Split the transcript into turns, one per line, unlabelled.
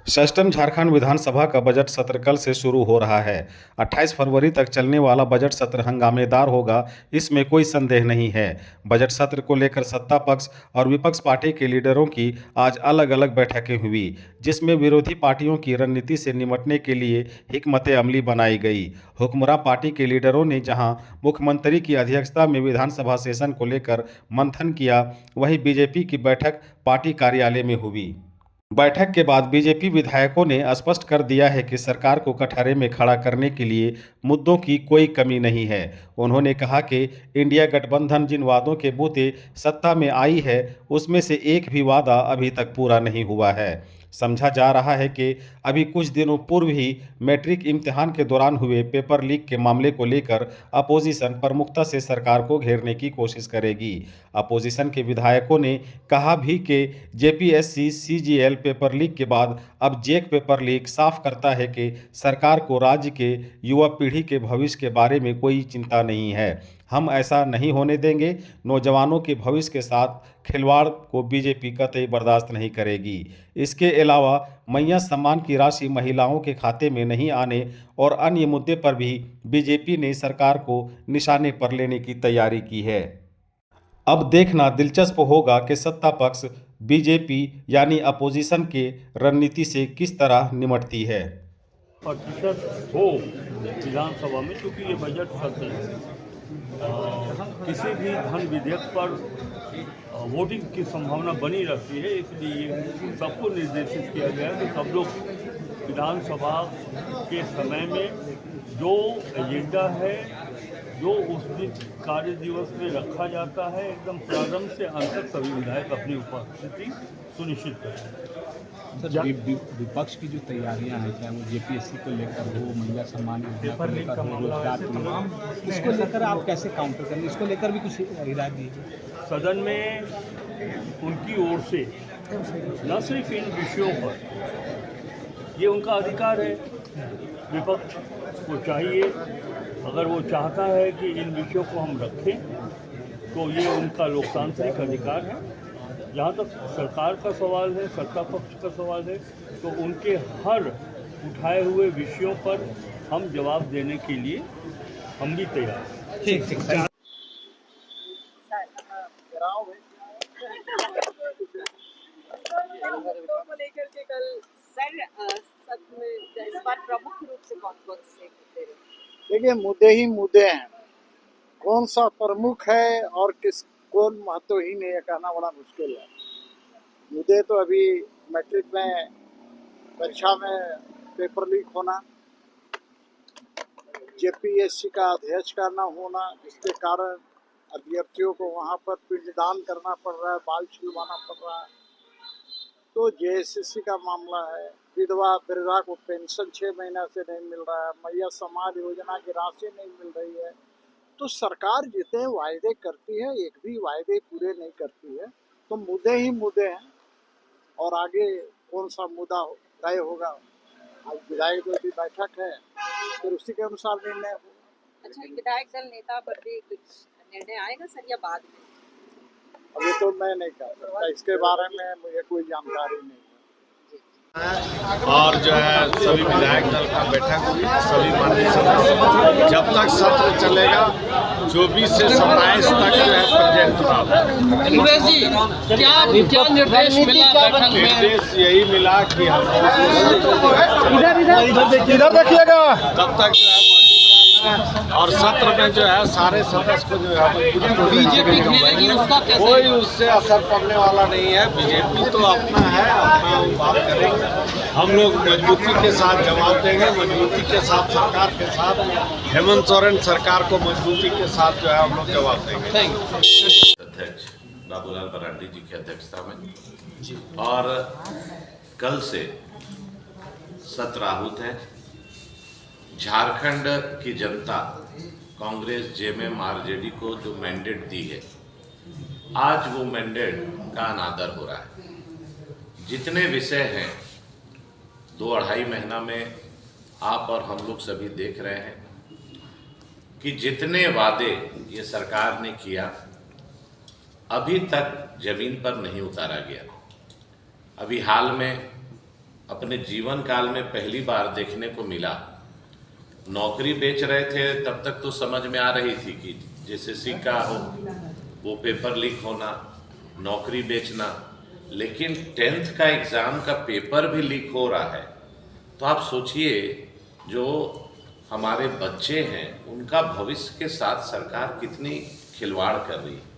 षष्ठम झारखंड विधानसभा का बजट सत्र कल से शुरू हो रहा है। 28 फरवरी तक चलने वाला बजट सत्र हंगामेदार होगा, इसमें कोई संदेह नहीं है। बजट सत्र को लेकर सत्ता पक्ष और विपक्ष पार्टी के लीडरों की आज अलग अलग बैठकें हुई, जिसमें विरोधी पार्टियों की रणनीति से निपटने के लिए हिकमत अमली बनाई गई। हुक्मरां पार्टी के लीडरों ने जहां मुख्यमंत्री की अध्यक्षता में विधानसभा सेशन को लेकर मंथन किया, वहीं बीजेपी की बैठक पार्टी कार्यालय में हुई। बैठक के बाद बीजेपी विधायकों ने स्पष्ट कर दिया है कि सरकार को कटघरे में खड़ा करने के लिए मुद्दों की कोई कमी नहीं है। उन्होंने कहा कि इंडिया गठबंधन जिन वादों के बूते सत्ता में आई है, उसमें से एक भी वादा अभी तक पूरा नहीं हुआ है। समझा जा रहा है कि अभी कुछ दिनों पूर्व ही मैट्रिक इम्तिहान के दौरान हुए पेपर लीक के मामले को लेकर अपोजिशन प्रमुखता से सरकार को घेरने की कोशिश करेगी। अपोजिशन के विधायकों ने कहा भी कि जेपीएससी सीजीएल पेपर लीक के बाद अब जेक पेपर लीक साफ करता है कि सरकार को राज्य के युवा पीढ़ी के भविष्य के बारे में कोई चिंता नहीं है। हम ऐसा नहीं होने देंगे। नौजवानों के भविष्य के साथ खिलवाड़ को बीजेपी कतई बर्दाश्त नहीं करेगी। इसके अलावा मैया सम्मान की राशि महिलाओं के खाते में नहीं आने और अन्य मुद्दे पर भी बीजेपी ने सरकार को निशाने पर लेने की तैयारी की है। अब देखना दिलचस्प होगा कि सत्ता पक्ष बीजेपी यानी अपोजिशन के रणनीति से किस तरह निपटती है।
प्रतिशत हो विधानसभा में, क्योंकि ये बजट सत्र है। किसी भी धन विधेयक पर वोटिंग की संभावना बनी रहती है, इसलिए सबको निर्देशित किया गया है कि सब लोग विधानसभा के समय में जो एजेंडा है, जो उस दिन कार्य दिवस में रखा जाता है, एकदम प्रारंभ से अंत तक सभी विधायक अपनी उपस्थिति सुनिश्चित करें।
सर, विपक्ष की जो तैयारियां हैं, चाहे वो जेपीएससी को लेकर हो, महिला सम्मान योजना को लेकर हो, रोजगार को लेकर, इसको लेकर आप कैसे काउंटर करेंगे? इसको लेकर भी कुछ हिदायत दीजिए।
सदन में उनकी ओर से न सिर्फ इन विषयों पर, ये उनका अधिकार है, विपक्ष को चाहिए, अगर वो चाहता है कि इन विषयों को हम रखें तो ये उनका लोकतांत्रिक अधिकार है। जहाँ तक सरकार का सवाल है, सत्ता पक्ष का सवाल है, तो उनके हर उठाए हुए विषयों पर हम जवाब देने के लिए हम भी तैयार हैं।
ठीक।
को लेकर के कल सर सत्र में इस बार प्रमुख रूप से कौन-कौन से मुद्दे रहे?
देखिए, मुद्दे ही मुद्दे हैं। कौन सा प्रमुख है और कौन महत्वहीन है, ये कहना बड़ा मुश्किल है। मुद्दे तो अभी मैट्रिक में परीक्षा में पेपर लीक होना, जेपीएससी का अध्यक्ष का न होना, जिसके कारण अभ्यर्थियों को वहाँ पर पिंडदान करना पड़ रहा है, बाल छिलवाना पड़ रहा है। तो जेएसएससी का मामला है, वृद्धा को पेंशन 6 महीना से नहीं मिल रहा है, मैया सम्मान योजना की राशि नहीं मिल रही है। तो सरकार जितने वायदे करती है, एक भी वायदे पूरे नहीं करती है। तो मुद्दे ही मुद्दे हैं और आगे कौन सा मुद्दा तय होगा। आज विधायक दल की बैठक है, फिर उसी के अनुसार निर्णय होगा।
अच्छा, विधायक दल नेता पर भी कुछ निर्णय आएगा सर या बाद में?
अभी तो मैं नहीं कह सकता, इसके बारे में मुझे कोई जानकारी नहीं है।
और जो है सभी विधायक दल का बैठक हुई, सभी माननीय सदस्य, जब तक सत्र चलेगा 24 से 27 तक जो है प्रेजेंट
क्या निर्देश मिला बैठक में?
निर्देश यही मिला कि हम
इधर देखिएगा,
तब तक जो है और सत्र में जो है सारे सदस्य को जो है
बीजेपी खेलेगी, उसका कैसे?
कोई उससे असर पड़ने वाला नहीं है। बीजेपी तो अपना है, अपना बात करेंगे। हम लोग मजबूती के साथ जवाब देंगे, मजबूती के साथ सरकार के साथ, हेमंत सोरेन सरकार को मजबूती के साथ जो है हम लोग जवाब देंगे।
अध्यक्ष बाबूलाल मरांडी जी की अध्यक्षता में और कल से सत्र आहूत है। झारखंड की जनता कांग्रेस, जेएमएम, आरजेडी को जो मैंडेट दी है, आज वो मैंडेट का अनादर हो रहा है। जितने विषय हैं 2-2.5 महीना में आप और हम लोग सभी देख रहे हैं कि जितने वादे ये सरकार ने किया अभी तक जमीन पर नहीं उतारा गया। अभी हाल में अपने जीवन काल में पहली बार देखने को मिला। नौकरी बेच रहे थे तब तक तो समझ में आ रही थी कि जेएसएससी का हो वो पेपर लीक होना, नौकरी बेचना, लेकिन 10th का एग्ज़ाम का पेपर भी लीक हो रहा है। तो आप सोचिए जो हमारे बच्चे हैं उनका भविष्य के साथ सरकार कितनी खिलवाड़ कर रही है।